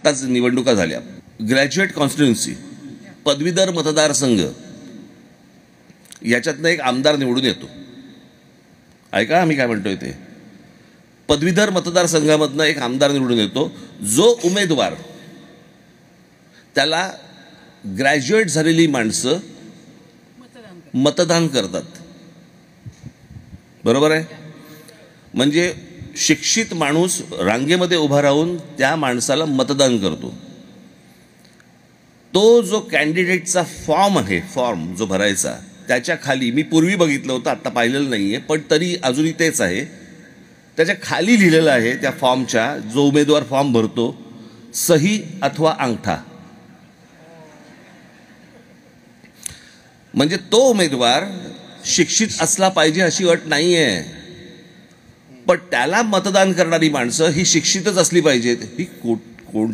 आत्ताच निवडणुका झाल्या, ग्रॅज्युएट कॉन्स्टिट्युन्सी, पदवीधर मतदारसंघ, याच्यातनं एक आमदार निवडून येतो. ऐका आम्ही काय म्हणतोय ते. पदवीधर मतदारसंघामधनं एक आमदार निवडून येतो. जो उमेदवार, त्याला ग्रॅज्युएट झालेली माणसं मतदान करतात. बरोबर आहे. म्हणजे शिक्षित माणूस रांगेमध्ये उभा राहून त्या माणसाला मतदान करतो. तो जो कॅन्डिडेटचा फॉर्म आहे, फॉर्म जो भरायचा, त्याच्या खाली, मी पूर्वी बघितलं होतं, आत्ता पाहिलेलं नाही आहे, पण तरी अजूनही तेच आहे, त्याच्या खाली लिहिलेलं आहे त्या फॉर्मच्या, जो उमेदवार फॉर्म भरतो, सही अथवा अंगठा. म्हणजे तो उमेदवार शिक्षित असला पाहिजे अशी अट नाही आहे, पण त्याला मतदान करणारी माणसं ही शिक्षितच असली पाहिजेत. ही कोण